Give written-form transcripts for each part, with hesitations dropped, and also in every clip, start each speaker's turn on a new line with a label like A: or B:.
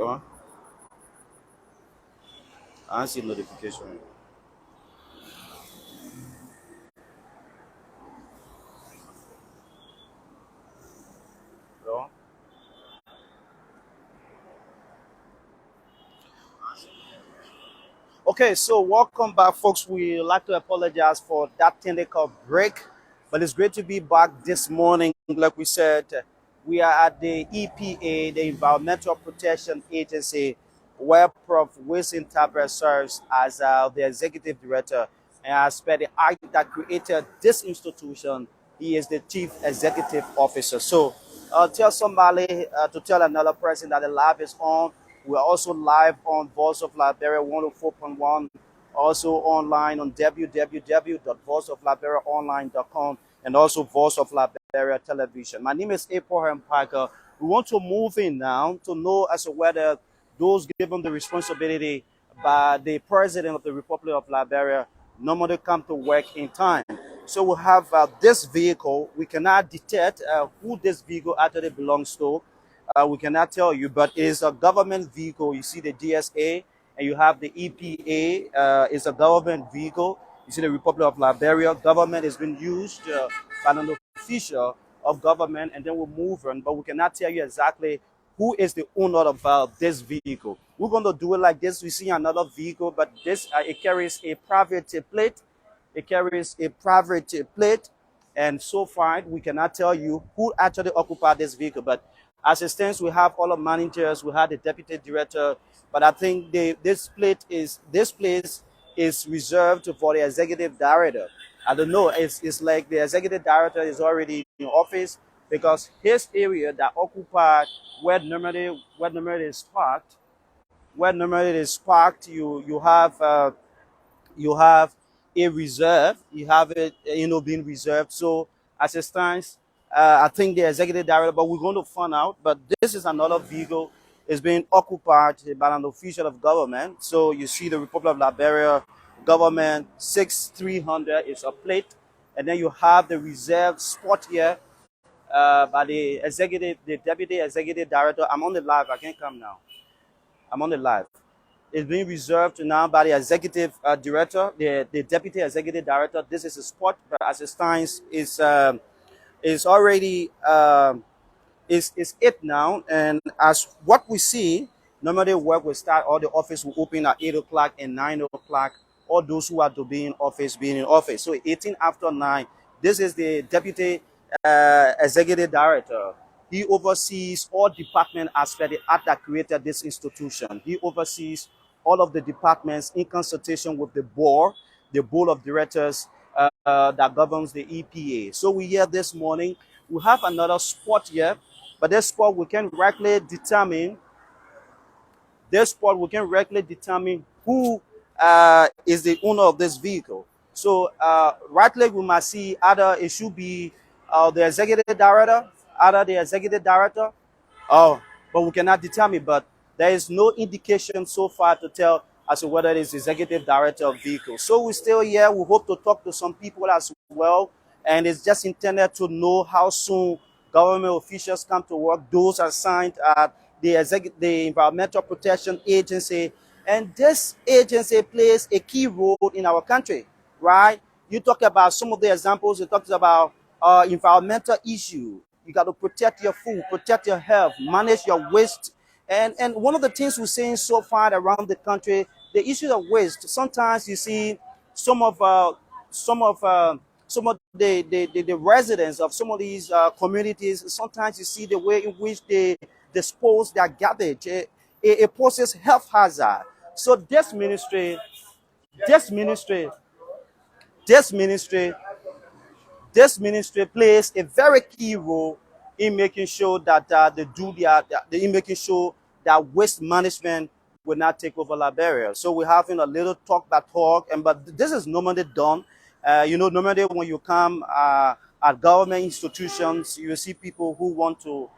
A: on. I see notification. On. Okay, so welcome back, folks. We like to apologize for that technical break, but it's great to be back this morning. Like we said, we are at the EPA, the Environmental Protection Agency, where Prof. Wilson Tabra serves as the executive director. And as per the act that created this institution, he is the chief executive officer. So tell somebody to tell another person that the lab is on. We're also live on Voice of Liberia 104.1, also online on www.voiceofliberiaonline.com and also Voice of Liberia Television. My name is Abraham Parker. We want to move in now to know as to whether those given the responsibility by the President of the Republic of Liberia normally come to work in time. So we have this vehicle. We cannot detect who this vehicle actually belongs to. We cannot tell you, but it's a government vehicle. You see the DSA, and you have the EPA. It's a government vehicle. You see the Republic of Liberia. Government has been used by an official of government, and then we move on. But we cannot tell you exactly who is the owner of this vehicle. We're going to do it like this. We see another vehicle, but this it carries a private plate. It carries a private plate, and so far we cannot tell you who actually occupied this vehicle. But as it stands, we have all the managers, we have the deputy director, but I think this place is reserved for the executive director. I don't know. It's like the executive director is already in office because his area that occupied where normally is parked, you have a reserve. You have it, being reserved. So as it stands, I think the executive director, but we're going to find out. But this is another vehicle is being occupied by an official of government. So you see the Republic of Liberia government 6300 is a plate, and then you have the reserve spot here by the deputy executive director. I'm on the live. I can't come now. I'm on the live. It's being reserved now by the executive director, the deputy executive director. This is a spot, but as it stands, is already is it now. And as what we see, normally work will start, or the office will open at 8 o'clock and 9 o'clock. All those who are to be in office, being in office. So 18 after 9, this is the deputy executive director. He oversees all department as per the act that created this institution. He oversees all of the departments in consultation with the board of directors that governs the EPA. So we hear this morning, we have another spot here, but this spot we can directly determine. This spot we can directly determine who is the owner of this vehicle. So rightly we must see either it should be the executive director, oh, but we cannot determine. But there is no indication so far to tell as to whether it is executive director of vehicle. So we're still here. We hope to talk to some people as well, and it's just intended to know how soon government officials come to work. Those assigned at the Environmental Protection Agency, and this agency plays a key role in our country, right? You talk about some of the examples. You talked about environmental issue. You got to protect your food, protect your health, manage your waste. And one of the things we're seeing so far around the country, the issue of waste. Sometimes you see some of some of some of the residents of some of these communities. Sometimes you see the way in which they dispose their garbage. It poses health hazard. So this ministry, this ministry this ministry plays a very key role in making sure that in making sure that waste management will not take over Liberia. So we're having a little talk by talk, and but this is normally done. Normally when you come at government institutions, you see people who want to,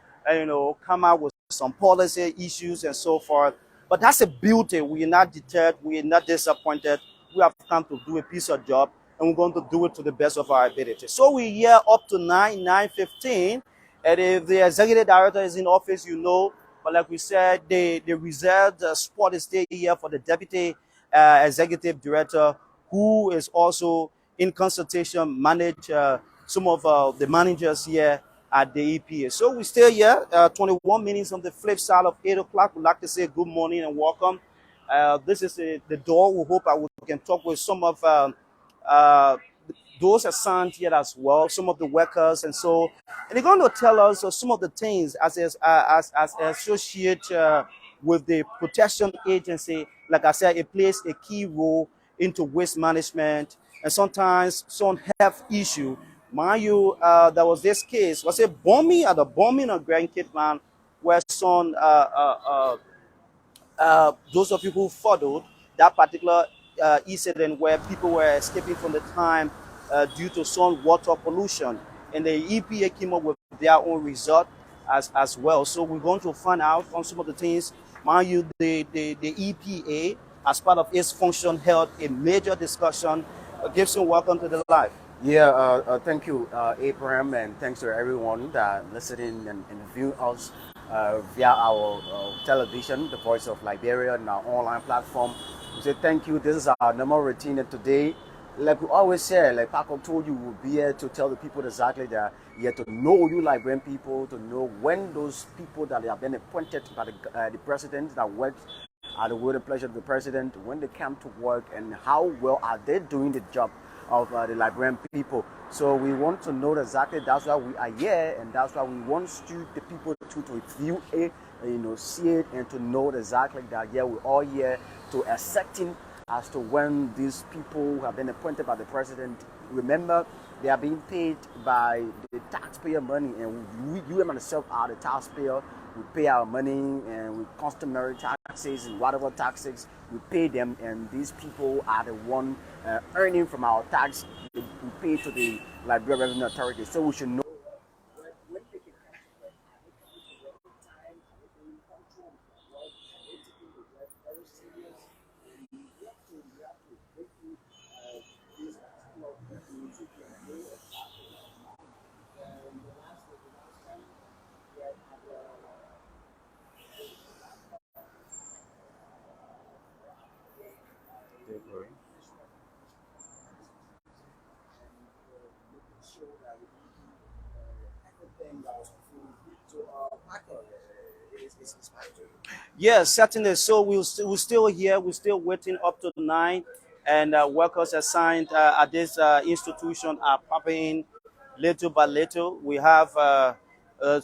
A: come out with some policy issues and so forth. But that's a beauty. We are not deterred. We are not disappointed. We have come to do a piece of job, and we're going to do it to the best of our ability. So we're here up to 9:15, and if the executive director is in office, But like we said, they reserved the spot is still here for the deputy executive director, who is also in consultation manage some of the managers here at the EPA. So we're still here, 21 minutes on the flip side of 8 o'clock. We'd like to say good morning and welcome. This is the door. We hope we can talk with some of uh, those assigned here as well, some of the workers, and so, and they're going to tell us some of the things as associate with the protection agency. Like I said, it plays a key role into waste management and sometimes some health issue. Mind you, there was this case, was it bombing at the bombing of Grand Kitman, where some those of you who followed that particular incident where people were escaping from the time due to some water pollution, and the EPA came up with their own result as well. So we're going to find out on some of the things. Mind you, the EPA, as part of its function, held a major discussion. Gibson, welcome to the live.
B: Yeah, thank you, Abraham, and thanks to everyone that listening and view us via our television, the Voice of Liberia, and our online platform. We say thank you. This is our normal routine, and today, like we always say, like Paco told you, we'll be here to tell the people exactly that you have to know you Liberian people, to know when those people that have been appointed by the president that works at the will and pleasure of the president, when they come to work, and how well are they doing the job of the Liberian people. So we want to know exactly, that's why we are here, and that's why we want the people to view it, see it, and to know exactly that, yeah, we're all here to accepting as to when these people who have been appointed by the president, remember, they are being paid by the taxpayer money, and you and myself are the taxpayer. We pay our money, and we customary taxes and whatever taxes we pay them, and these people are the one earning from our tax we pay to the Liberia Revenue Authority. So we should know when they can come to work, are they coming to work on time, are they doing punctual work, are they taking the work very serious? And we have to break through these particular issues if you are doing exactly like mine. And the last time we had show that we everything that was fulfilled. So, Michael, it's back to you.
A: Yes, certainly. So we're still here. We're still waiting up to 9, and workers assigned at this institution are popping in little by little. We have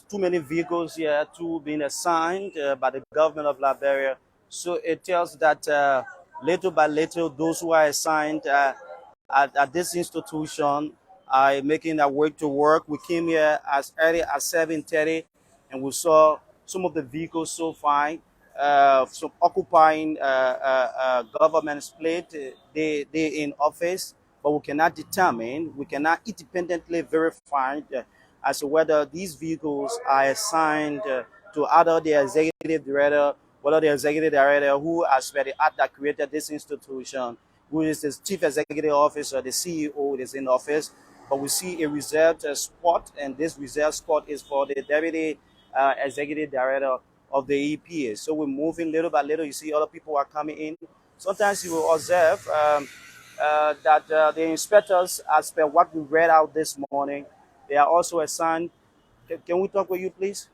A: too many vehicles here to being assigned by the government of Liberia. So it tells that little by little, those who are assigned at this institution are making their way to work. We came here as early as 7:30, and we saw some of the vehicles so far, some occupying government plate. They in office, but we cannot independently verify as to whether these vehicles are assigned to either the executive director, whether the executive director who has been the act that created this institution, who is the chief executive officer, the CEO is in office. But we see a reserved spot, and this reserved spot is for the deputy executive director of the EPA. So we're moving little by little. You see other people are coming in. Sometimes you will observe that the inspectors, as per what we read out this morning, they are also assigned. Can we talk with you, please?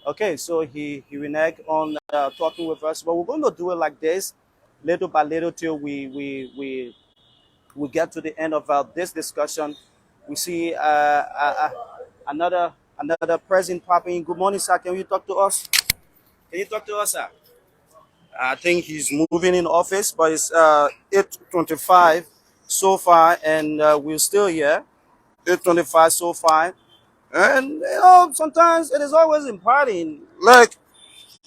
A: Okay, so he reneged on talking with us, but we're going to do it like this, little by little, till we get to the end of this discussion. We see another president popping in. Good morning, sir. Can you talk to us? Can you talk to us, sir? I think he's moving in office, but it's 8:25 so far, and we're still here. 8:25 so far, and sometimes it is always important. Like,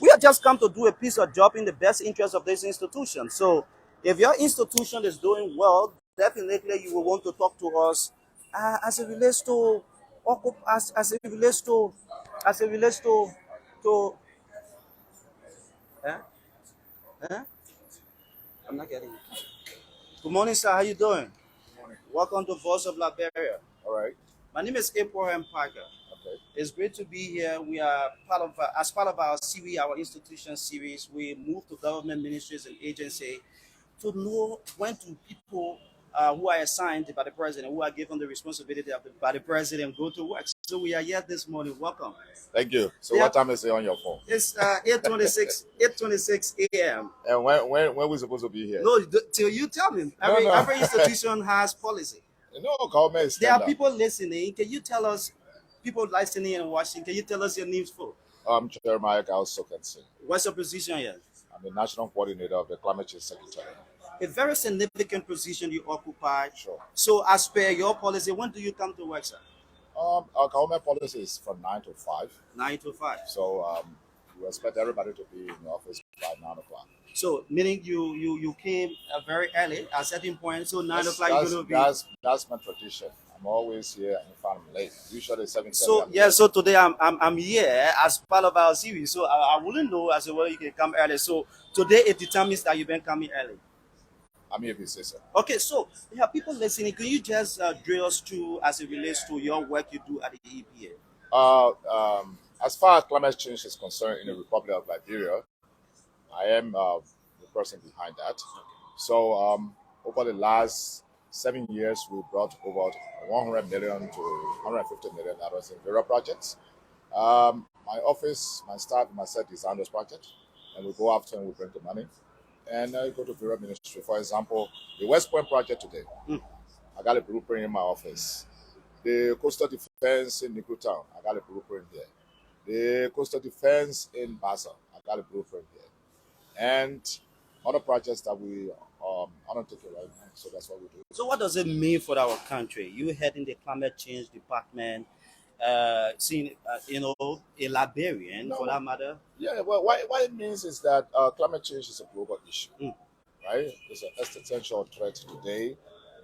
A: we have just come to do a piece of job in the best interest of this institution. So if your institution is doing well, definitely you will want to talk to us as it relates to as it relates to to eh? Eh? I'm not getting it. Good morning, sir. How you doing?
B: Morning.
A: Welcome to Voice of Liberia.
B: All right.
A: My name is Abraham Parker.
B: Okay.
A: It's great to be here. We are part of, as part of our series, our institution series, we move to government ministries and agency to know when to people who are assigned by the president, who are given the responsibility by the president, go to work. So we are here this morning. Welcome.
C: Thank you. So
A: They
C: what
A: are,
C: time is it on your phone?
A: it's 8:26 a.m.
C: And when we supposed to be here?
A: No, till you tell me.
C: No, no.
A: Every institution has policy.
C: No, government is
A: There are
C: standard.
A: people listening. Can you tell us, people listening and watching, can you tell us your names for?
C: I'm Jeremiah Sokensi.
A: What's your position here?
C: I'm the national coordinator of the Climate Change Secretary.
A: A very significant position you occupy.
C: Sure.
A: So, as per your policy, when do you come to work, sir?
C: Our government policy is from 9 to 5.
A: 9 to 5.
C: So we expect everybody to be in the office by 9 o'clock.
A: So, meaning you came very early at a certain point. So, 9 o'clock you're going to be.
C: That's my tradition. I'm always here and if I'm late. Usually 7:30.
A: So yeah, so today I'm here as part of our series. So I wouldn't know as well you can come early. So today it determines that you've been coming early.
C: I'm here if you say so.
A: Okay, so yeah, people listening, can you just drill us through as it relates to your work you do at the EPA?
C: As far as climate change is concerned in the Republic of Liberia, I am the person behind that. So over the last 7 years, we brought over 100 million to 150 million dollars in various projects. My office, my staff, myself design those projects, and we go after and we bring the money. And I go to various ministry. For example, the West Point project today, I got a blueprint in my office. The coastal defense in Town, I got a blueprint there. The coastal defense in Bassa, I got a blueprint there. And other projects that we undertaking right now. So that's what we do.
A: So what does it mean for our country? You heading the climate change department, seeing a Liberian for that matter.
C: Yeah, well, what it means is that climate change is a global issue, right? It's an existential threat today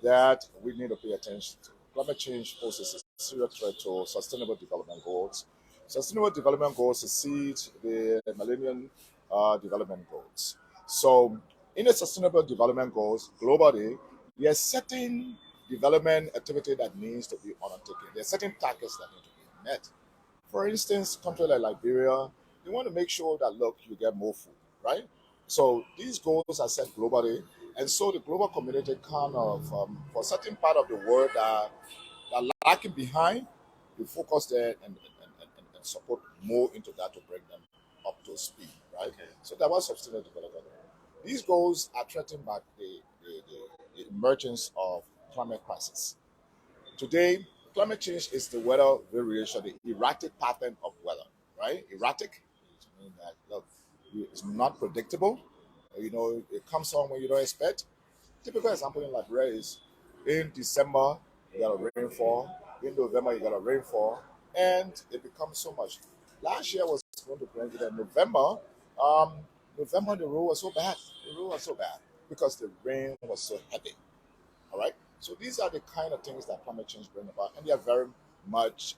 C: that we need to pay attention to. Climate change poses a serious threat to sustainable development goals. Sustainable development goals exceed the Millennium Development Goals. So, in the Sustainable Development Goals globally, there are certain development activity that needs to be undertaken. There are certain targets that need to be met. For instance, countries like Liberia, they want to make sure that, look, you get more food, right? So these goals are set globally, and so the global community kind of, for certain part of the world that are lacking behind, they focus there and support more into that to bring them up to speed, right? Okay. So that was sustainable development. These goals are threatened by the emergence of climate crisis. Today, climate change is the weather variation, the erratic pattern of weather, right? Erratic, which means that look, it's not predictable. It comes on when you don't expect. Typical example in Liberia is in December you got a rainfall, in November you got a rainfall, and it becomes so much. Last year was going to bring it in November. November the road was so bad. The road was so bad because the rain was so heavy. All right. So these are the kind of things that climate change brings about, and they are very much,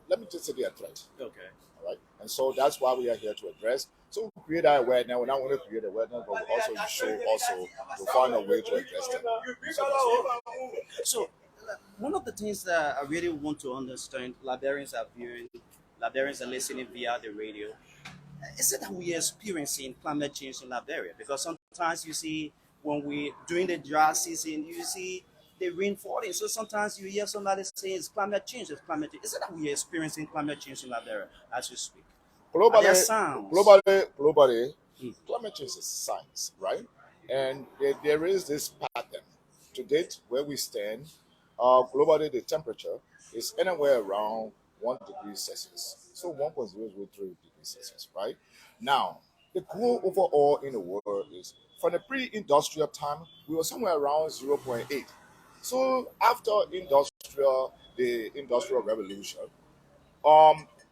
C: let me just say, they are a threat.
A: Okay.
C: All right. And so that's why we are here to address. So we create that awareness. We not only create awareness, but we also show to find a way to address them.
A: So one of the things that I really want to understand, Liberians are viewing, Liberians are listening via the radio. Is it that we are experiencing climate change in Liberia? Because sometimes you see when we during the dry season, you see the rain falling. So sometimes you hear somebody saying it's climate change, it's climate change. Is it that we are experiencing climate change in Liberia as we speak?
C: Globally, climate change is science, right? And there is this pattern. To date, where we stand, globally the temperature is anywhere around 1 degree Celsius. So 1.003 degrees Celsius, right? Now, the goal overall in the world is from the pre-industrial time, we were somewhere around 0.8. So after the industrial revolution,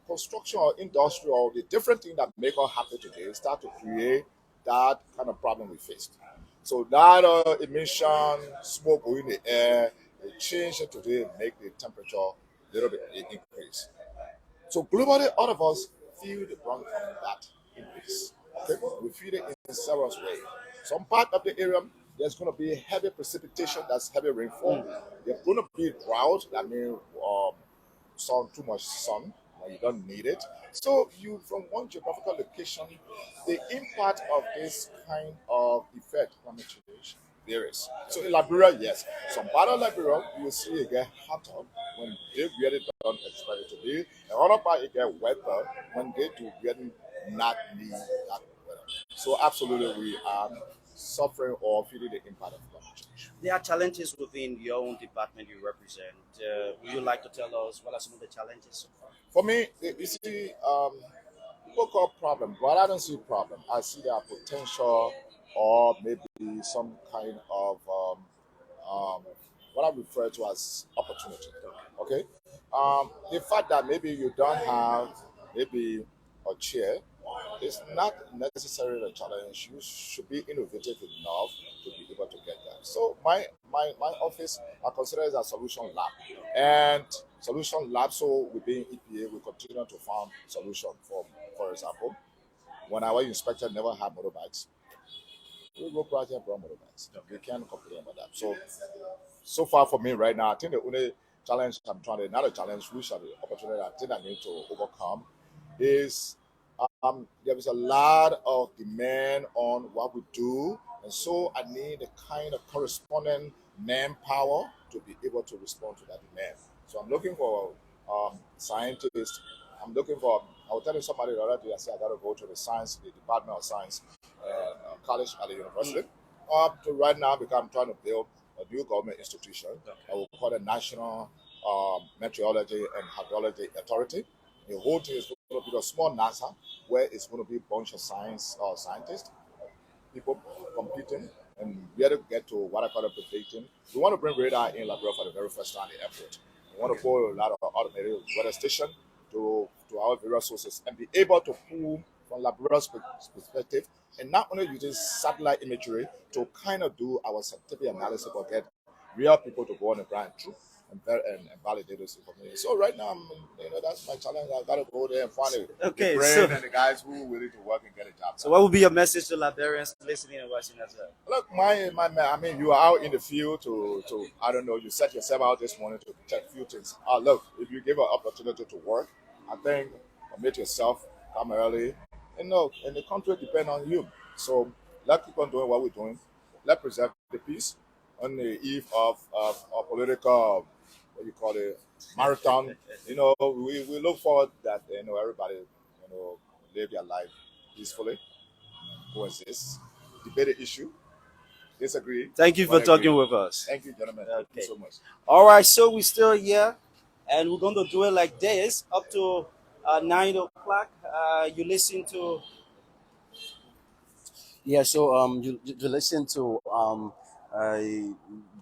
C: construction or industrial, the different thing that make us happy today start to create that kind of problem we faced. So that emission, smoke going in the air, they change it today, make the temperature a little bit increase. So globally, all of us feel the brunt of that increase. Okay? We feel it in several ways. Some part of the area, there's going to be heavy precipitation, that's heavy rainfall. There's going to be drought, that means too much sun when you don't need it. So you from one geographical location, the impact of this kind of effect climate change varies. So in Liberia, yes, some part of Liberia you will see it get hotter when they really don't expect it to be. And other part it get wetter when they do really not need that weather. So absolutely we are suffering or feeling the impact of climate change.
A: There are challenges within your own department you represent. Would you like to tell us what are some of the challenges so far?
C: For me, you see, people call problem, but I don't see problem. I see there are potential or maybe some kind of what I refer to as opportunity. Okay, the fact that maybe you don't have maybe a chair is not necessarily a challenge. You should be innovative enough to be able to get that. So my office I consider it a solution lab, and solution lab. So within EPA, we continue to find solution. For example, when our inspector never had motorbikes, we go project and brought motorbikes. We can't complain about that. So far for me right now, I think the only challenge I'm trying to, not a challenge, which are the opportunity I think I need to overcome is there is a lot of demand on what we do, and so I need a kind of corresponding manpower to be able to respond to that demand. So I'm looking for scientists. I'm looking for. I was telling somebody the other day. I said I got to go to the Department of Science, college at the university. To right now, because I'm trying to build a new government institution. I will call it National Meteorology and Hydrology Authority. The whole thing is going to be a small NASA where it's going to be a bunch of scientists, people competing, and we have to get to what I call a predicting. We want to bring radar in Liberia for the very first time in the airport. We want to put a lot of automated weather station to our various sources and be able to pull from Liberia's perspective and not only using satellite imagery to kind of do our scientific analysis but get real people to go on the ground truth and validate this information. So right now, that's my challenge. I gotta go there and find
A: Okay,
C: the brain
A: so
C: and the guys who are willing to work and get a job
A: so
C: done.
A: what would be your message to Liberians listening and watching as well?
C: Look, I mean, you are out in the field to I don't know, you set yourself out this morning to check a few things. Look, if you give an opportunity to work, I think commit yourself, come early, and no, and the country depend on you. So let's keep on doing what we're doing. Let's preserve the peace on the eve of a political, what you call it, marathon. We look forward that everybody live their life peacefully, coexist, debate the issue, disagree,
A: Thank you for
C: but agree.
A: talking with us.
C: Thank you, gentlemen. Thank you
A: Okay.
C: so much.
A: All right, so we're still here, and we're going to do it like this up to 9 o'clock. You listen to.
B: Yeah, so you listen to uh,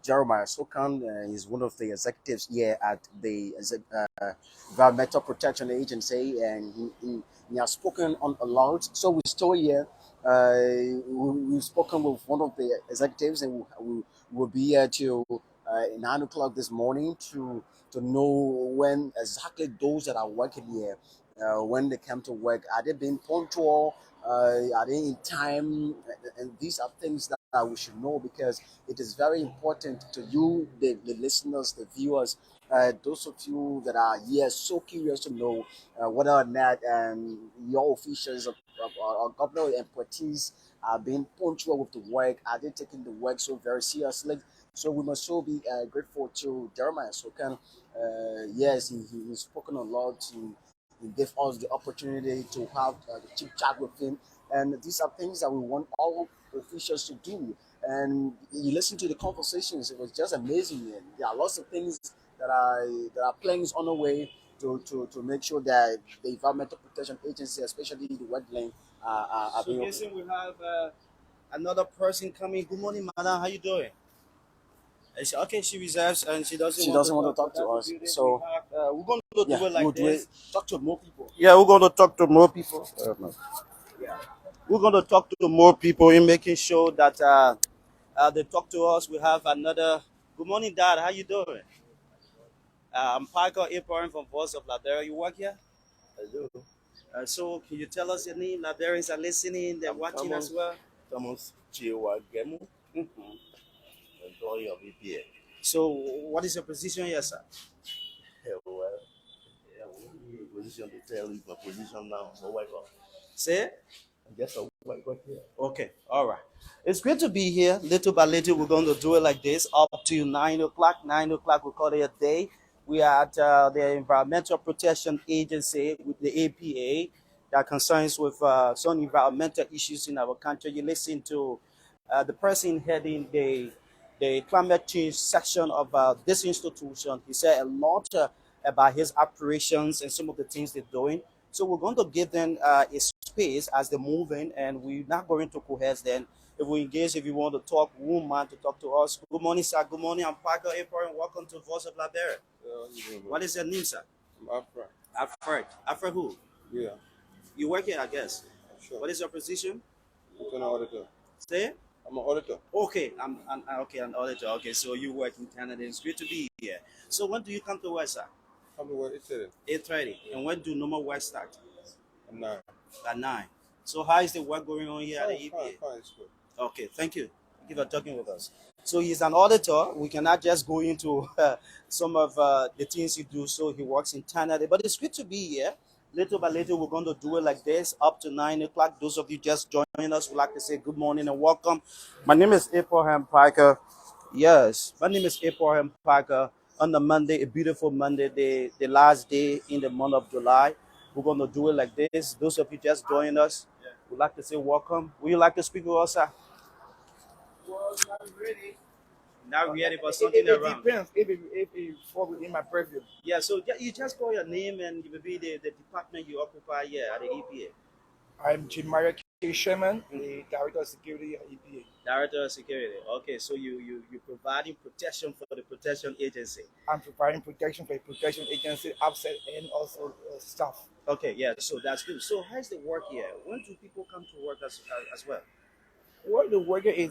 B: Jeremiah Sokan. He's one of the executives here at the Environmental Protection Agency, and he has spoken on a lot. So we're still here. We've spoken with one of the executives, and we will be here till 9 o'clock this morning to know when exactly those that are working here, when they come to work, are they being punctual? Are they in time? And these are things that we should know because it is very important to you, the listeners, the viewers, those of you that are here so curious to know whether or not your officials or government employees are being punctual with the work. Are they taking the work so very seriously? So we must so be grateful to Jeremiah Sokan. Yes, he's spoken a lot. He gave us the opportunity to have the chit chat with him, and these are things that we want all officials to do. And you listen to the conversations; it was just amazing. And there are lots of things that are plans on the way to make sure that the Environmental Protection Agency, especially the wetland, are
A: So
B: being.
A: listen, we have another person coming. Good morning, madam. How you doing? Okay, she reserves and she doesn't
B: She
A: want to
B: doesn't want
A: talk.
B: to
A: But
B: talk to
A: that's the
B: us,
A: beauty.
B: so
A: We're going to
B: yeah,
A: do it
B: we'll
A: like
B: do it.
A: this.
B: Talk to more people.
A: Yeah, we're going to talk to more people.
B: Yeah.
A: We're going to talk to more people in making sure that they talk to us. We have another. Good morning, Dad. How you doing? I'm Parker Abraham from Voice of Liberia. You work here?
D: Hello,
A: So can you tell us your name? Liberians are listening. They're
D: I'm
A: watching as well.
D: Thomas Chiwagemu,
A: Mhm.
D: employee of EPA.
A: So what is your position here, sir?
D: Well, position to tell you my position now. So why not?
A: Say it.
D: I guess I why got here.
A: Okay, all right. It's great to be here. Little by little, we're going to do it like this up to 9 o'clock. 9 o'clock, we call it a day. We are at the Environmental Protection Agency with the APA that concerns with some environmental issues in our country. You listen to the person heading the climate change section of this institution. He said a lot about his operations and some of the things they're doing. So we're going to give them a space as they move in, and we're not going to coerce them. If we engage, if you want to talk, woman to talk to us. Good morning, sir. Good morning. I'm Parker April, and welcome to Voice of Liberia. What is your name, sir?
E: I'm Afra.
A: Alfred. Alfred who?
E: Yeah,
A: You work here, I guess.
E: sure.
A: What is your position?
E: Internal auditor.
A: Stay.
E: I'm an auditor.
A: Okay, I'm okay, an auditor. Okay, so you work in Canada. It's great to be here. So when do you come to work, sir?
E: Come to work, it's it.
A: 8:30. And when do normal work start?
E: I'm not.
A: At 9. So how is the work going on here at the
E: Fine,
A: EPA?
E: fine, it's good.
A: Okay, thank you. Thank you for talking with us. So he's an auditor. We cannot just go into some of the things he do. So he works in Canada, but it's good to be here. Little by little, we're going to do it like this up to 9 o'clock. Those of you just joining us, would like to say good morning and welcome. My name is Abraham Parker. Yes, my name is Abraham Parker. On the Monday, a beautiful Monday, the last day in the month of July, we're going to do it like this. Those of you just joining us, would like to say welcome. Would you like to speak with us, sir?
F: Well, not really.
A: Not really, but
F: It,
A: something
F: it
A: around.
F: depends if it fall within my purview.
A: Yeah, so you just call your name and you will be the department you occupy here at the EPA.
F: I'm Jim Mario K. Sherman, the Director of Security at EPA.
A: Director of Security. Okay, so you providing protection for the protection agency.
F: I'm providing protection for the protection agency, outside and also staff.
A: Okay, yeah, so that's good. So how's the work here? When do people come to work as well?
F: Well, the worker is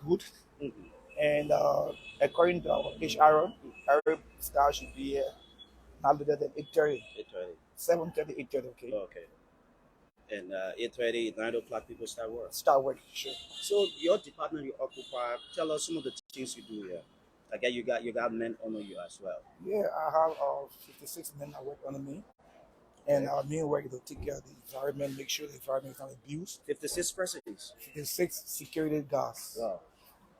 F: good,
A: Mm-hmm.
F: and according to our HR, our staff should be here not later than 8:30,
A: 8:30.
F: 7:30, 8:30. Okay,
A: Okay. And 8:30, 9 o'clock, people start work.
F: start work. Sure.
A: So your department you occupy, tell us some of the things you do here. I guess you got men under you as well.
F: Yeah, I have 56 men that work under me. And our main work is to take care of the environment, make sure the environment is not abused.
A: 56 persons.
F: 56 security guards.
A: Wow.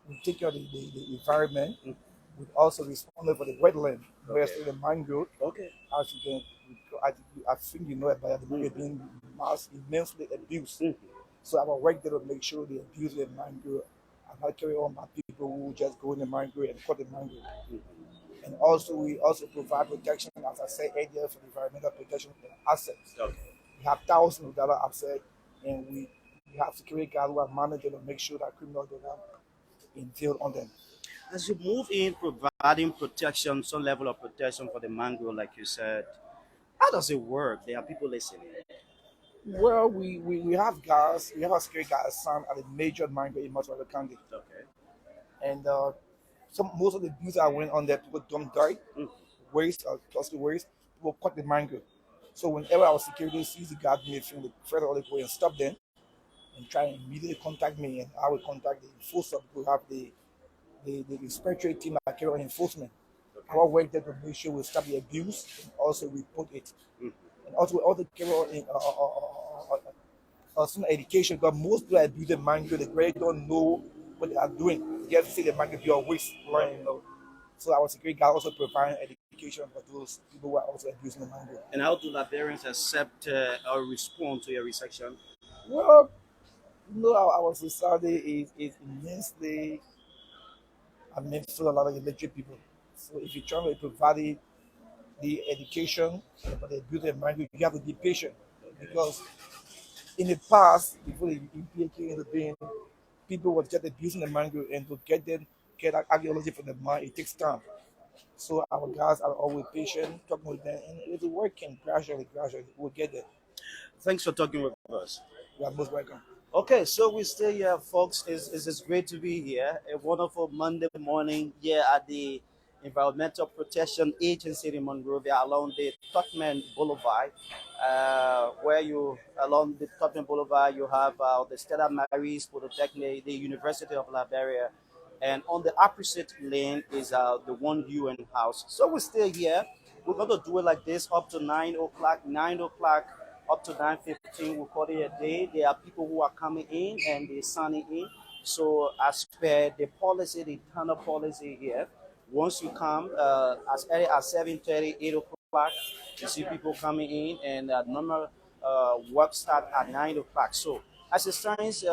F: We take care of the environment.
A: Mm.
F: We also respond for the wetland,
A: Okay.
F: especially the mangrove.
A: Okay.
F: As you can, I think you know about it, the mangrove being immensely abused.
A: Mhm.
F: So our work there to make sure the abuse of the mangrove are not carried on by people who just go in the mangrove and cut the mangrove. And also, we also provide protection, as I said earlier, for the environmental protection of assets.
A: Okay.
F: We have thousands of dollar assets, and we have security guards who are managing to make sure that criminals do not entail on them.
A: As you move in providing protection, some level of protection for the mangrove, like you said, how does it work? There are people listening.
F: Well, we have guards, we have a security guard assigned at a major mangrove in most of the county.
A: Okay.
F: And most of the abuse that went on there, people dump dirt,
A: Mm.
F: waste, plastic waste, people cut the mangrove. So whenever our security sees the guard doing anything, they further all go and stop them and try and immediately contact me, and I will contact the enforcer. We have the inspectorate team that carry on enforcement. Our work there to make sure we stop the abuse and also report it.
A: Mhm.
F: And also we also carry on in some education, because most people that abuse the mangrove, they really don't know what they are doing. They just see the mangrove be a waste, you know. So our security guard also provide education for those people who are also abusing the mangrove.
A: And how do Liberians accept or respond to your resection?
F: Well, you know, our society is immensely, I mean, full of a lot of illiterate people. So if you're trying to provide the education for the abuse of mangrove, you have to be patient, because in the past, before the EPA came into being, people were just abusing the mangrove, and to get archaeology from the mine, it takes time. So our guys are always patient, talking with them, and it's working gradually, we'll get there.
A: Thanks for talking with us.
F: You are most welcome.
A: Okay, so we stay here, folks. It's great to be here. A wonderful Monday morning here at the Environmental Protection Agency in Monrovia along the Tubman Boulevard, where you along the Tubman Boulevard you have the Stella Maris Polytechnic, the University of Liberia, and on the opposite lane is the One UN House. So we stay here we're going to do it like this up to 9 o'clock. 9 o'clock up to 9:15. We'll call it a day. There are people who are coming in and they're signing in. So as per the policy, the internal policy here, once you come as early as 7:30, 8 o'clock, you see people coming in, and normal work start at 9 o'clock. So as it stands,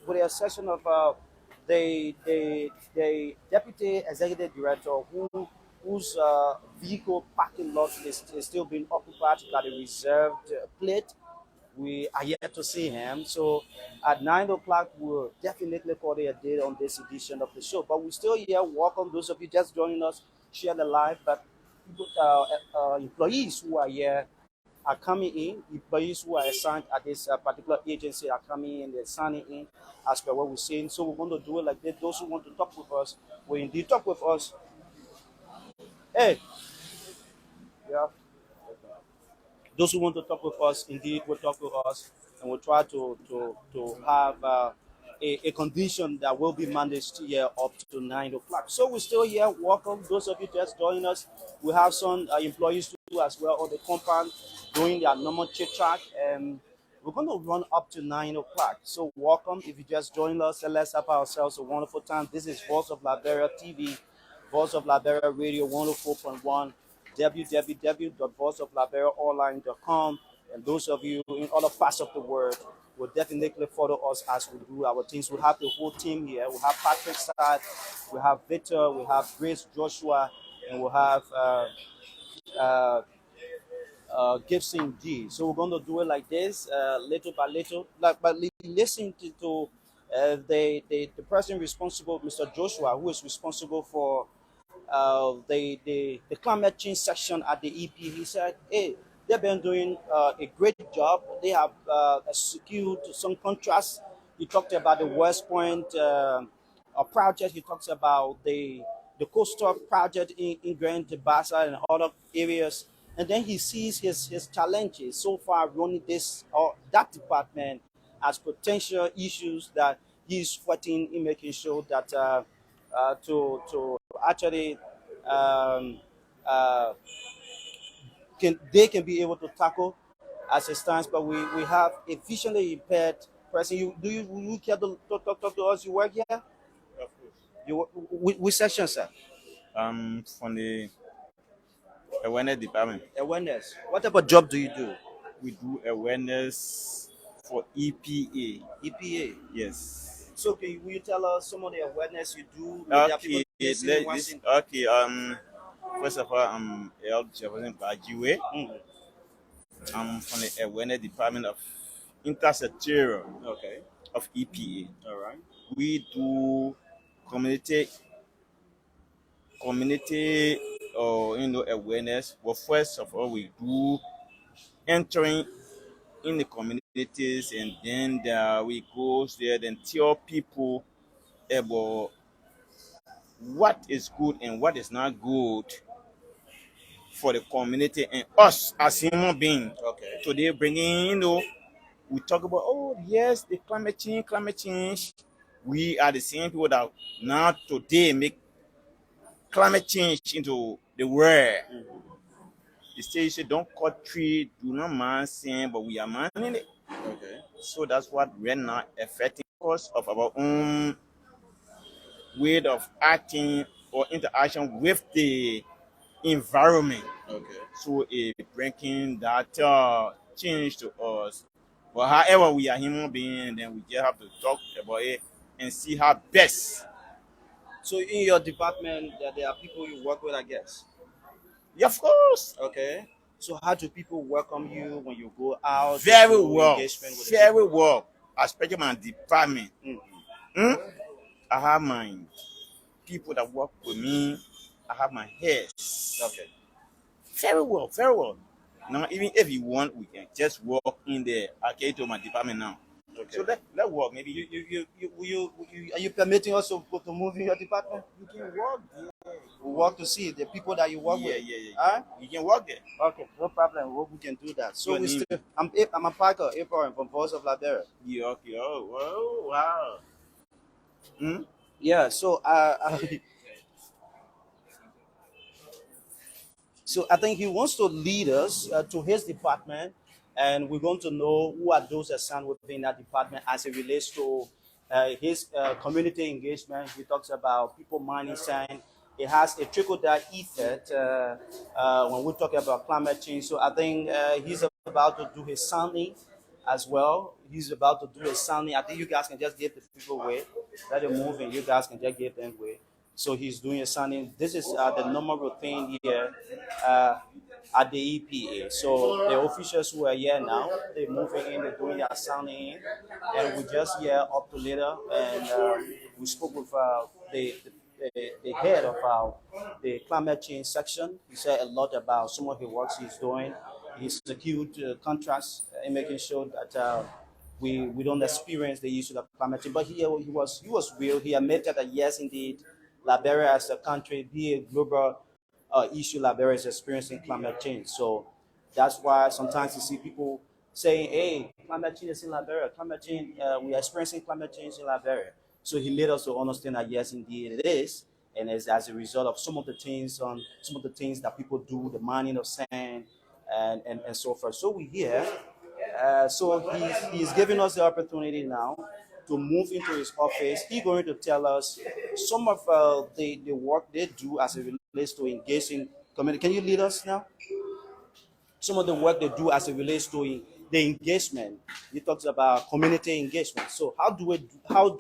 A: with the exception of the deputy executive director whose vehicle parking lot is still being occupied by the reserved plate. We are yet to see him. So at 9 o'clock, we'll definitely call it a day on this edition of the show. But we're still here. Welcome those of you just joining us, share the live. But people, employees who are here are coming in. Employees who are assigned at this particular agency are coming in. They're signing in as per what we're saying. So we're going to do it like this. Those who want to talk with us will indeed talk with us. Hey, yeah. Those who want to talk with us, indeed, will talk with us, and we'll try to have a condition that will be managed here up to 9 o'clock. So we're still here. Welcome. Those of you just joining us. We have some employees too as well on the compound doing their normal chit chat. And we're going to run up to 9 o'clock. So welcome. If you just joined us, and let's have ourselves a wonderful time. This is Voice of Liberia TV, Voice of Liberia Radio 104.1, www.voiceofliberiaonline.com. And those of you in other parts of the world will definitely follow us as we do our things. We have the whole team here. We have Patrick Sad, we have Victor, we have Grace Joshua, and we have uh, Gibson D. So we're going to do it like this, little by little. Like, but listen to the person responsible, Mr. Joshua, who is responsible for the climate change section at the EP. He said, hey, they've been doing a great job. They have secured some contracts. He talked about the West Point project. He talks about the coastal project in Grand Bassa and other areas. And then he sees his challenges so far running this or that department as potential issues that he's fighting in making sure that to actually um, uh, can be able to tackle as it stands. But we have a visually impaired person. Will you care to talk to us? You work here?
E: Of course.
A: Which section, sir?
E: From the awareness department.
A: Awareness. What type of job do you do?
E: We do awareness for EPA.
A: EPA.
E: Yes.
A: So will you tell us some of the awareness you do? There are people listening, watching.
E: Okay. First of all, I'm El Jefferson Bajiwe.
A: Mm.
E: I'm from the awareness department of intersectorial
A: Okay.
E: of EPA.
A: All right.
E: We do community awareness. Well, first of all, we do entering in the communities, and then we go there and tell people about what is good and what is not good for the community and us as human beings.
A: Okay.
E: Today, bringing we talk about, oh yes, the climate change. We are the same people that now today make climate change into the world. The state say don't cut tree, do not man sin, but we are manning it.
A: Okay.
E: So that's what we're not affecting us of our own way of acting or interaction with the environment.
A: Okay.
E: So it bringing that change to us. But however, we are human beings, then we just have to talk about it and see how best.
A: So in your department, there are people you work with, I guess.
E: Yeah, of course.
A: Okay. So how do people welcome you when you go out?
E: Very
A: Do
E: well.
A: engagement with the
E: Very well. Especially my department.
A: people?
E: I have my people that work with me. I have my heads.
A: Okay.
E: Very well, very well. Now, even if you want, we can just walk in there. I came to my department now.
A: Okay.
E: So let walk. Maybe
A: Are you permitting us to move in your department?
E: you can walk there.
A: We work to see the people that you work with.
E: Yeah.
A: Huh?
E: You can walk there.
A: Okay, no problem. We can do that. So
E: Your
A: we
E: name?
A: still. I'm a Parker, April from Voice of Liberia.
E: Yeah, okay. Oh, wow.
A: Yeah. So So I think he wants to lead us to his department, and we're going to know who are those assigned within that department as it relates to his community engagement. He talks about people mining sand. It has a trickle down effect when we talk about climate change. So I think he's about to do his sounding as well. He's about to do his sounding. I think you guys can just give the people way. Let them move, and you guys can just give them way. So he's doing a sounding. This is the normal routine here uh, at the EPA. So the officials who are here now, they're moving in, they're doing their sounding in, and we just here up to later. And we spoke with the head of the climate change section. He said a lot about some of the works he's doing. He secured contracts in making sure that we don't experience the issue of climate change. But he was real. He admitted that yes, indeed, Liberia as a country, be a global issue, Liberia is experiencing climate change. So that's why sometimes you see people saying, "Hey, climate change is in Liberia. Climate change, we are experiencing climate change in Liberia." So he led us to understand that yes, indeed, it is, and it's as a result of some of the things that people do, the mining of sand, and so forth. So we here. So he's giving us the opportunity now to move into his office. He's going to tell us some of the work they do as it relates to engaging community. Can you lead us now? Some of the work they do as it relates to the engagement. He talks about community engagement. So how do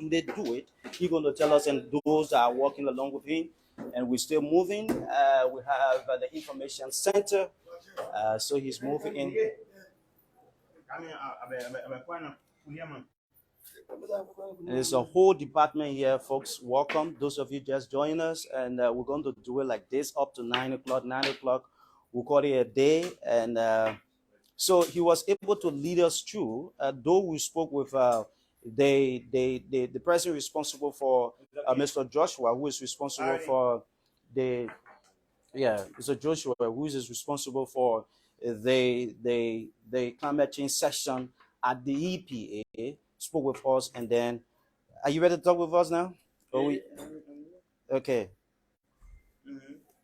A: they do it? He's going to tell us, and those that are working along with him, and we're still moving. We have the information center. So he's moving in. There's a whole department here, folks. Welcome. Those of you just joining us, and we're going to do it like this up to 9 o'clock. 9 o'clock, we'll call it a day. And so he was able to lead us through, though we spoke with the person responsible for Mr. Joshua, who is responsible for the yeah, Mr. Joshua, who is responsible for the climate change section at the EPA, spoke with us, and then are you ready to talk with us now? Okay.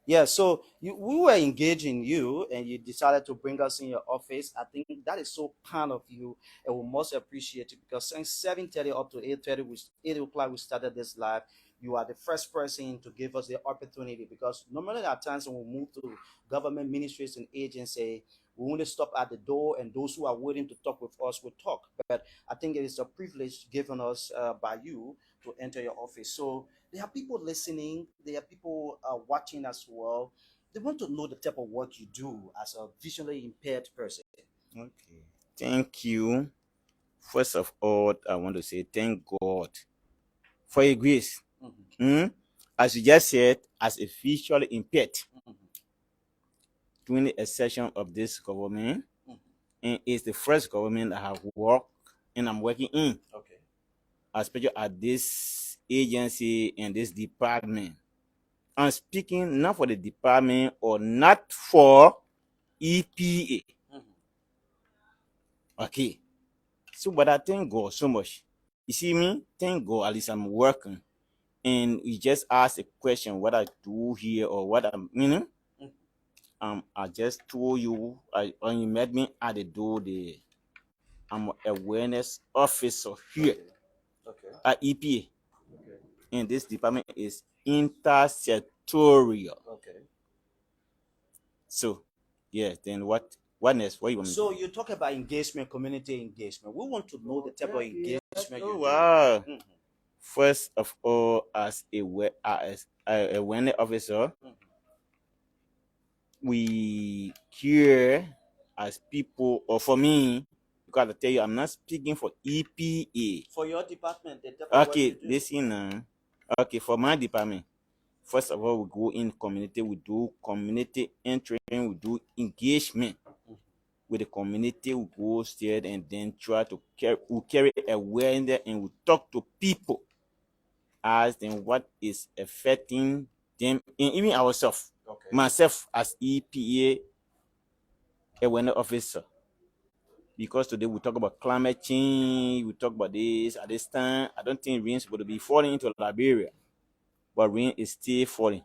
A: Yeah, so we were engaging you, and you decided to bring us in your office. I think that is so kind of you, and we must appreciate it because since 7:30 up to 8:30, 8 o'clock, we started this live. You are the first person to give us the opportunity because normally at times when we move to government ministries and agencies, we only stop at the door, and those who are waiting to talk with us will talk. But I think it is a privilege given us by you to enter your office. So there are people listening, there are people watching as well. They want to know the type of work you do as a visually impaired person.
E: Okay. Thank you. First of all, I want to say thank God for your grace.
A: Mhm.
E: As you just said, as a visually impaired,
A: Mhm.
E: during a session of this government,
A: Mhm.
E: and it's the first government I have worked and I'm working in,
A: Okay.
E: especially at this agency and this department. I'm speaking not for the department or not for EPA.
A: Mhm.
E: Okay. So, but I thank God so much. You see me? Thank God at least I'm working. And you just ask a question what I do here or what I'm. I just told you when you met me at the door, I'm an awareness officer here
A: Okay.
E: at EPA.
A: Okay.
E: And this department is intersectorial.
A: Okay.
E: So, yeah, then what next? What you want me to
A: So
E: do?
A: you talk about engagement, community engagement. We want to know the type of engagement you
E: Oh,
A: do.
E: wow.
A: Mhm.
E: First of all, as a awareness officer,
A: Mhm.
E: we care as people, or for me, because I tell you, I'm not speaking for EPA.
A: For your department, the type of work you
E: Okay,
A: do.
E: listen. Okay, for my department, first of all, we go in community, we do community entering, we do engagement with the community, we go there and then try to carry awareness and we talk to people, ask them what is affecting them, and even ourselves,
A: Okay.
E: myself as EPA awareness officer. Because today we talk about climate change, we talk about this at this time. I don't think rain is going to be falling into Liberia, but rain is still falling.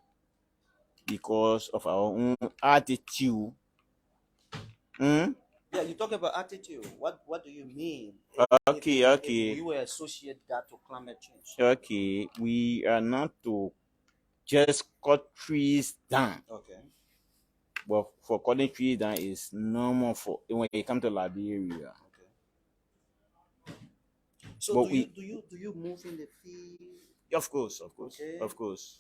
E: because of our own attitude. Hmm?
A: Yeah, you talk about attitude. What do you mean?
E: Okay,
A: If
E: okay,
A: you associate that to climate change.
E: okay. We are not to just cut trees down,
A: Okay.
E: but for cutting trees down is normal for when it comes to Liberia.
A: Okay. So
E: But we,
A: do you move in the field?
E: of course, of course,
A: Okay.
E: of course,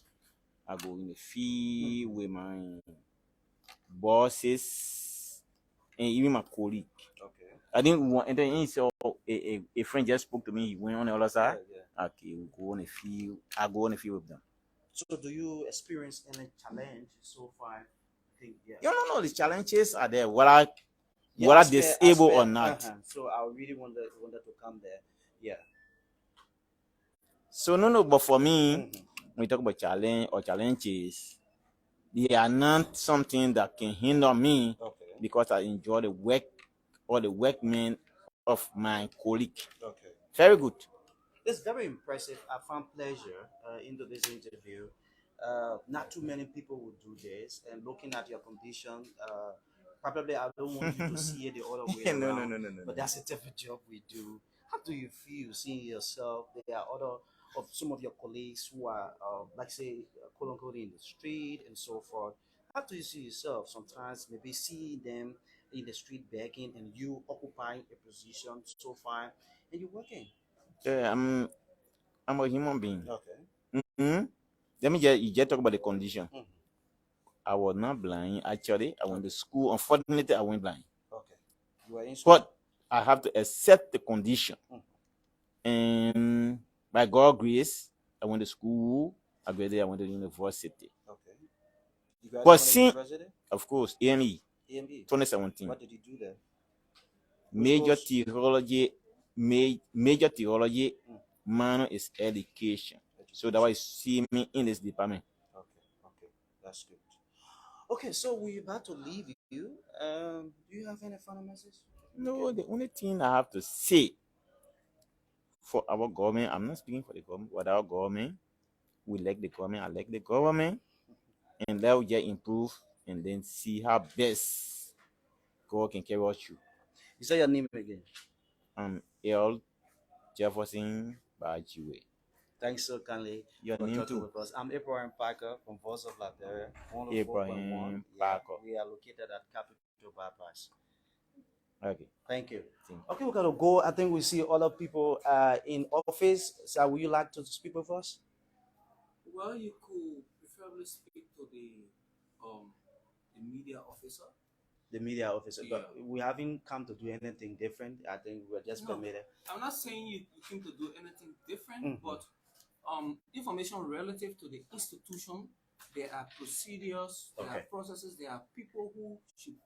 E: I go in the field with my bosses and even my colleague.
A: Okay.
E: I didn't want, and then he saw a friend just spoke to me. He went on the other side.
A: Yeah.
E: Okay, we go on the field. I go on the field with them.
A: So do you experience any challenge so far? I think yes.
E: You don't know the challenges are there. Whether
A: Yeah,
E: disabled or not.
A: So I really wanted to come there. Yeah.
E: So no, but for me, when we talk about challenge or challenges, they are not something that can hinder me
A: Okay.
E: because I enjoy the work or the workmen of my colleague.
A: Okay.
E: Very good.
A: It's very impressive. I found pleasure into this interview. Not too many people would do this, and looking at your condition, probably I don't want you to see it the other way
E: No,
A: around.
E: no.
A: But that's a different job we do. How do you feel seeing yourself? There are other of some of your colleagues who are, like say, quote unquote, in the street and so forth. How do you see yourself? Sometimes maybe seeing them in the street begging, and you occupying a position so far, and you're working.
E: Yeah, I'm a human being.
A: Okay.
E: Hmm. Let me just you just talk about the condition.
A: Mhm.
E: I was not blind actually. I went to school. Unfortunately, I went blind.
A: Okay. You are in school.
E: But I have to accept the condition.
A: Mhm.
E: And by God's grace, I went to school. I graduated. I went to the university.
A: Okay. You graduated
E: But
A: from the
E: since,
A: university?
E: of course, AME
A: AME.
E: 2017,
A: What did you do there?
E: major
A: course?
E: theology, major theology,
A: Mm.
E: minor is education. So that's why you see me in this department.
A: Okay. That's good. Okay, so we're about to leave you. Do you have any final message?
E: No, the only thing I have to say for our government, I'm not speaking for the government, but our government, we like the government, I like the government, and let us just improve and then see how best God can carry us through.
A: You say your name again.
E: L. Jefferson Bajiwe.
A: Thanks so kindly
E: Your
A: for
E: name
A: talking
E: too?
A: with us. I'm Abraham Parker from Voice of Liberia, 104.1.
E: Abraham
A: Yeah,
E: Parker.
A: we are located at Capital Bypass.
E: Okay.
A: Thank you.
E: Thank you.
A: Okay, we're gonna go. I think we see other people in office. So, would you like to speak with us?
G: Well, you could preferably speak to the media officer.
A: The media officer, but
G: Yeah.
A: we haven't come to do anything different. I think we're just
G: No,
A: permitted.
G: I'm not saying you came to do anything different,
A: Mhm.
G: but information relative to the institution. There are procedures, there are
A: Okay.
G: processes, there are people who should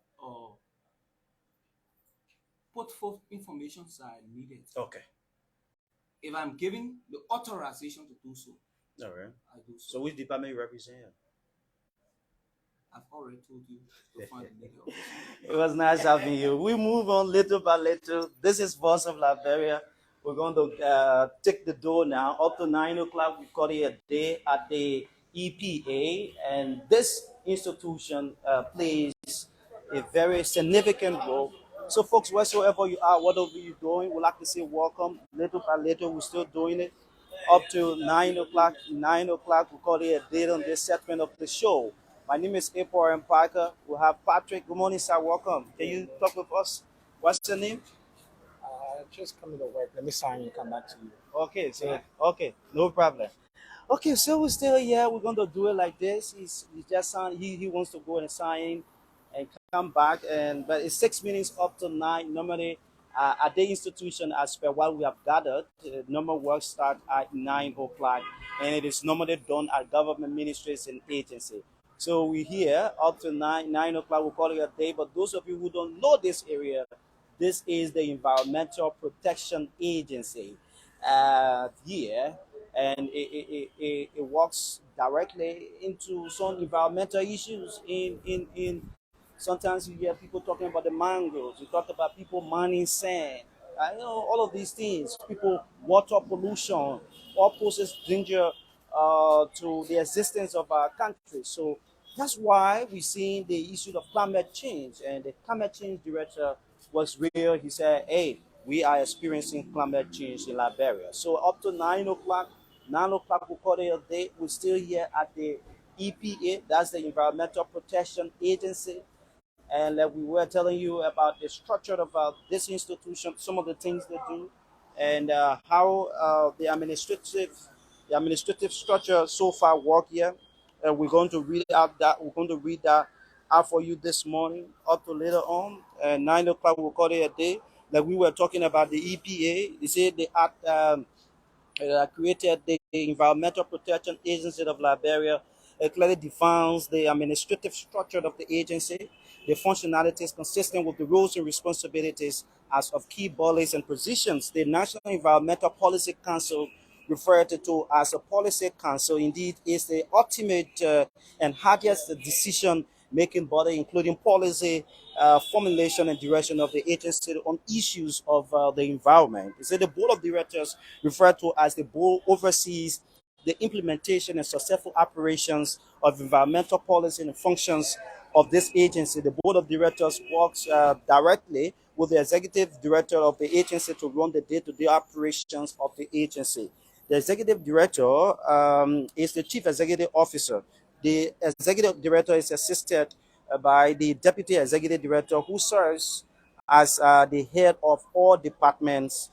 G: put forth information that are needed.
A: Okay.
G: If I'm given the authorization to do so,
A: All right.
G: I do so.
A: So, which department you represent?
G: I've already told you to find the media officer.
A: It was nice having you. We move on little by little. This is Voice of Liberia. We're going to take the door now. Up to 9 o'clock, we call it a day at the EPA. And this institution plays a very significant role. So, folks, wheresoever you are, whatever you're doing, we'd like to say welcome. Little by little, we're still doing it. Up to 9 o'clock. 9 o'clock, we call it a date on this segment of the show. My name is Abraham Parker. We have Patrick. Good morning, sir. Welcome. Can you talk with us? What's your name?
F: Just coming to work. Let me sign and come back to you.
A: Okay, so okay, no problem. Okay, so we're still here. We're going to do it like this. He's just signed. He wants to go and sign and come back. And but it's 6 minutes up to 9. Normally, at the institution, as per what we have gathered, normal work start at 9 o'clock, and it is normally done at government ministries and agency. So we're here up to 9 o'clock. We call it a day. But those of you who don't know this area, this is the Environmental Protection Agency here, and it works directly into some environmental issues. In sometimes you hear people talking about the mangroves. You talk about people mining sand. All of these things. People water pollution, all poses danger to the existence of our country. So That's why we're seeing the issue of climate change. And the climate change director was real. He said, hey, we are experiencing climate change in Liberia. So up to 9 o'clock, 9 o'clock we call it a day. We're still here at the EPA, that's the Environmental Protection Agency. And we were telling you about the structure of this institution, some of the things they do, and how the administrative structure so far work here. We're going to read out that we're going to read that out for you this morning up to later on. 9 o'clock we'll call it a day. Like we were talking about the EPA, they say the act. Created the Environmental Protection Agency of Liberia. It clearly defines the administrative structure of the agency, the functionalities consistent with the roles and responsibilities as of key bodies and positions. The National Environmental Policy Council, referred to as a policy council, indeed is the ultimate and hardest decision making body, including policy formulation and direction of the agency on issues of the environment. So the board of directors, referred to as the board, oversees the implementation and successful operations of environmental policy and functions of this agency. The board of directors works directly with the executive director of the agency to run the day-to-day operations of the agency. The executive director is the chief executive officer. The executive director is assisted by the deputy executive director, who serves as the head of all departments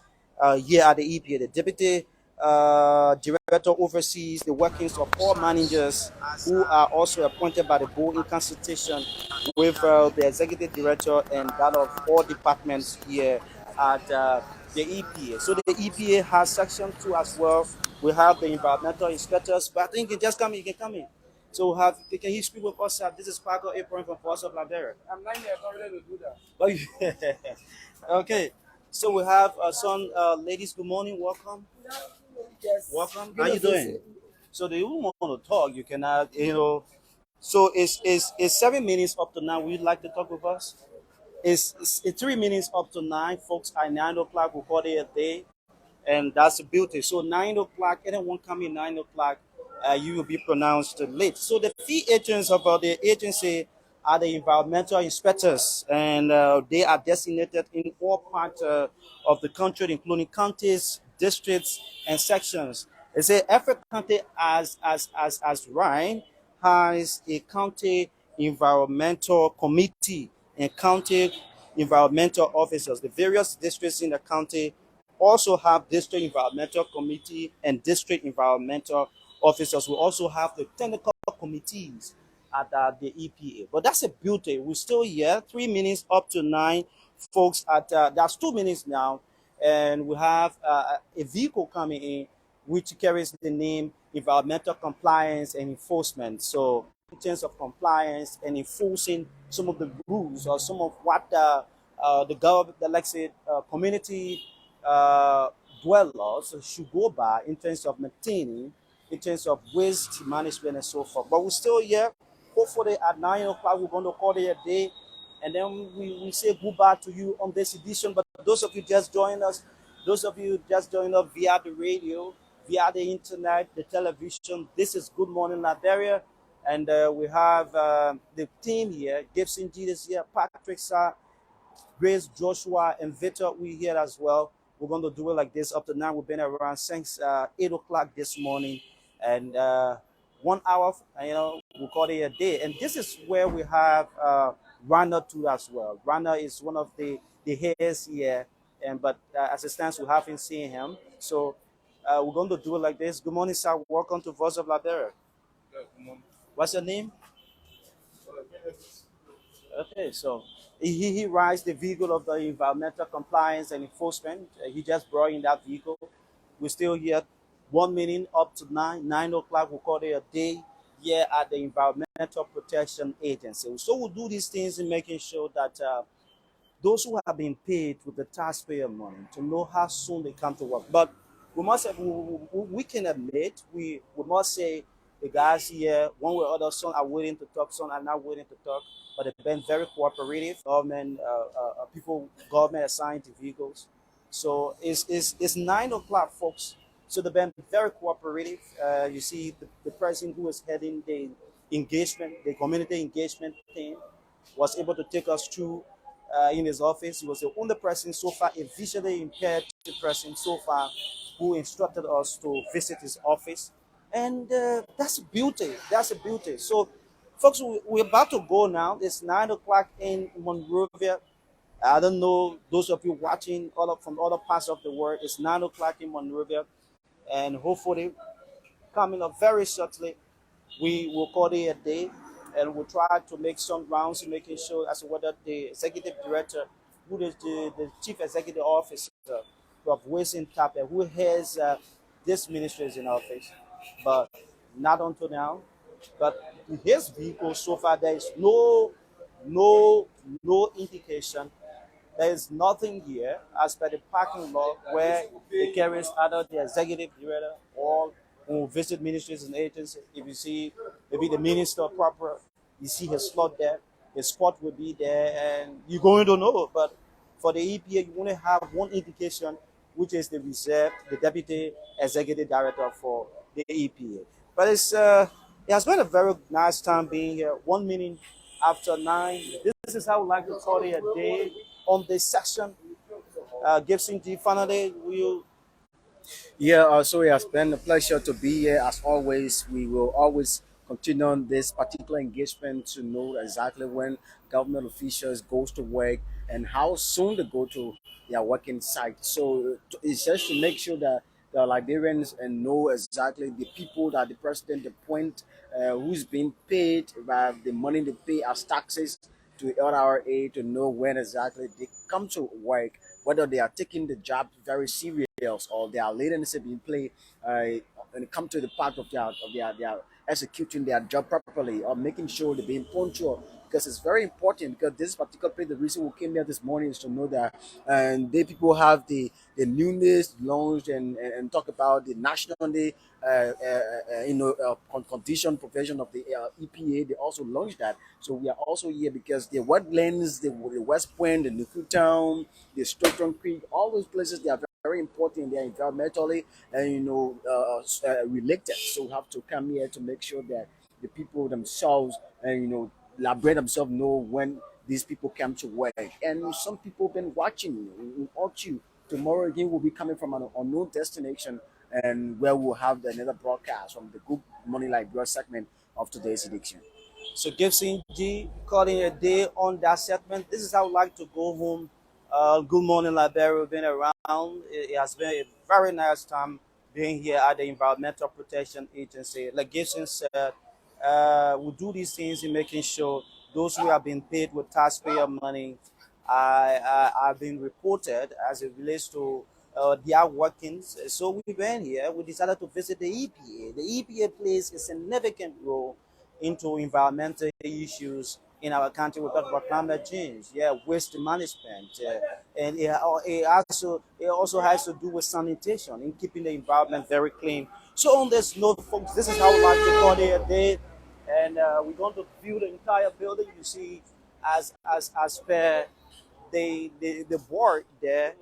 A: here at the EPA. The deputy director oversees the workings of all managers who are also appointed by the board in consultation with the executive director and that of all departments here at the EPA. So the EPA has section 2 as well. We have the environmental inspectors, but I think you can just come in, you can come in. So we have, can you speak with us? This is Parker Apron from Force of Liberia. I'm not here, I'm ready to do that. Oh, okay. So we have some ladies. Good morning. Welcome.
H: Yes.
A: Welcome. How you doing? So the woman want to talk. You cannot. So it's 7 minutes up to now. Would you like to talk with us? It's 3 minutes up to nine. Folks, at 9 o'clock we call it a day, and that's the beauty. So 9 o'clock, anyone coming 9 o'clock, you will be pronounced late. So the fee agents of the agency are the environmental inspectors, and they are designated in all parts of the country, including counties, districts, and sections. They say every county as Rhine has a county environmental committee and county environmental officers. The various districts in the county also have district environmental committee and district environmental officers. We also have the technical committees at the EPA. But that's a beauty. We're still here, 3 minutes up to nine, folks. That's 2 minutes now, and we have a vehicle coming in which carries the name environmental compliance and enforcement. So in terms of compliance and enforcing some of the rules or some of what the government, the like say, community uh, dwellers should go by in terms of maintaining, in terms of waste management and so forth. But we're still here. Hopefully at 9 o'clock we're going to call it a day, and then we say goodbye to you on this edition. But those of you just joined us, those of you just joined us via the radio, via the internet, the television, this is Good Morning Liberia. And we have the team here, Gibson G is here, Patrick Sa, Grace, Joshua, and Victor, we here as well. We're going to do it like this up to now. We've been around since 8 o'clock this morning. And 1 hour, we call it a day. And this is where we have Rana too as well. Rana is one of the hairs here. But as it stands, we haven't seen him. So we're going to do it like this. Good morning, sir. Welcome to Voice of Liberia. What's your name? Okay, so he rides the vehicle of the environmental compliance and enforcement. He just brought in that vehicle. We're still here, 1 minute up to 9 o'clock. We call it a day here at the Environmental Protection Agency. So we'll do these things in making sure that those who have been paid with the taxpayer money to know how soon they come to work. But we must have, we can admit, we must say the guys here, one way or other, some are willing to talk, some are not willing to talk, but they've been very cooperative. Government assigned the vehicles. So it's 9 o'clock, folks. So they've been very cooperative. You see the person who is heading engagement, the community engagement team was able to take us through in his office. He was the only person so far, a visually impaired person so far, who instructed us to visit his office. And that's a beauty. That's a beauty. So, folks, we're about to go now. It's 9 o'clock in Monrovia. I don't know those of you watching all up from other parts of the world. It's 9 o'clock in Monrovia, and hopefully, coming up very shortly, we will call it a day, and we'll try to make some rounds, making sure as to whether the executive director, who is the chief executive officer, Prof. Wilson Tapper, who has this ministry is in office, but not until now. But his vehicle so far, there is no, no indication, there is nothing here as per the parking lot where the carriers either the executive director or who visit ministries and agencies. If you see maybe the minister proper, you see his slot there, his spot will be there, and you're going to know. But for the EPA, you only have one indication, which is the reserve, the deputy executive director for the EPA. But it has been a very nice time being here. 1 minute after 9. This is how I would like to call it a day on this section. Gibson G. Finally, will
B: Yeah, so it has been a pleasure to be here. As always, we will always continue on this particular engagement to know exactly when government officials goes to work and how soon they go to their working site. So it's just to make sure that the Liberians and know exactly the people that the president appoint, who's being paid by the money they pay as taxes to LRA, to know when exactly they come to work, whether they are taking the job very serious or their latency being played when it comes to the part of their executing their job properly or making sure they're being punctual, because it's very important. Because this particular place, the reason we came here this morning is to know that and they people have the newness launched and talk about the national day condition provision of the EPA. They also launched that, so we are also here because the wetlands, the West Point, the Newtown, the Stockton Creek, all those places, they are very important. They are environmentally and related. So we have to come here to make sure that the people themselves and Labrador themselves know when these people come to work. And some people have been watching. We urge you. Tomorrow again, we'll be coming from an unknown destination, and where we'll have another broadcast from the Good Morning Liberia segment of today's edition.
A: So Gibson G calling a day on that segment. This is how I would like to go home. Good morning, Liberia. We've been around. It has been a very nice time being here at the Environmental Protection Agency. Like Gibson said, we do these things in making sure those who have been paid with taxpayer money have been reported as it relates to their workings. So we went here. We decided to visit the EPA. The EPA plays a significant role into environmental issues in our country. We talk about climate change, yeah, waste management, and it also has to do with sanitation in keeping the environment very clean. So on this note, folks, this is how we like to call it a day, and we're going to view the entire building. You see, as per the board there,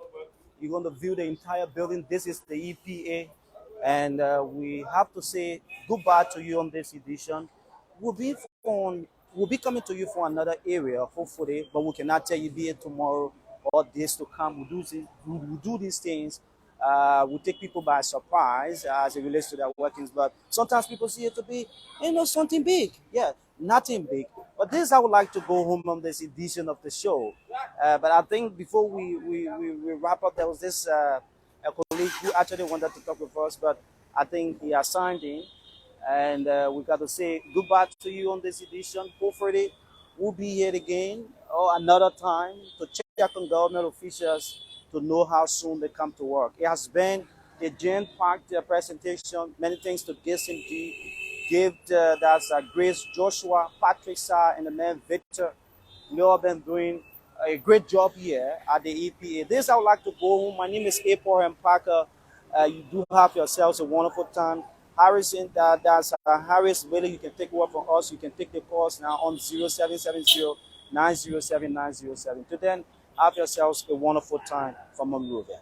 A: you're going to view the entire building. This is the EPA, and we have to say goodbye to you on this edition. We'll be we'll be coming to you for another area, hopefully, but we cannot tell you be it tomorrow or days to come. We'll do these things. We take people by surprise as it relates to their workings, but sometimes people see it to be, something big. Yeah, nothing big. But this I would like to go home on this edition of the show. But I think before we wrap up, there was this a colleague who actually wanted to talk with us, but I think he has signed in, and we got to say goodbye to you on this edition. Hopefully, we'll be here again or another time to check on government officials to know how soon they come to work. It has been a jam-packed presentation. Many thanks to Gibson G. Give that's Grace, Joshua, Patrick Sa, and the man Victor. We all been doing a great job here at the EPA. This I would like to go home. My name is April Parker. You do have yourselves a wonderful time. Harrison, that's Harris Bailey. You can take over from us. You can take the calls now on 0770 907 907. To then, have yourselves a wonderful time from Monrovia.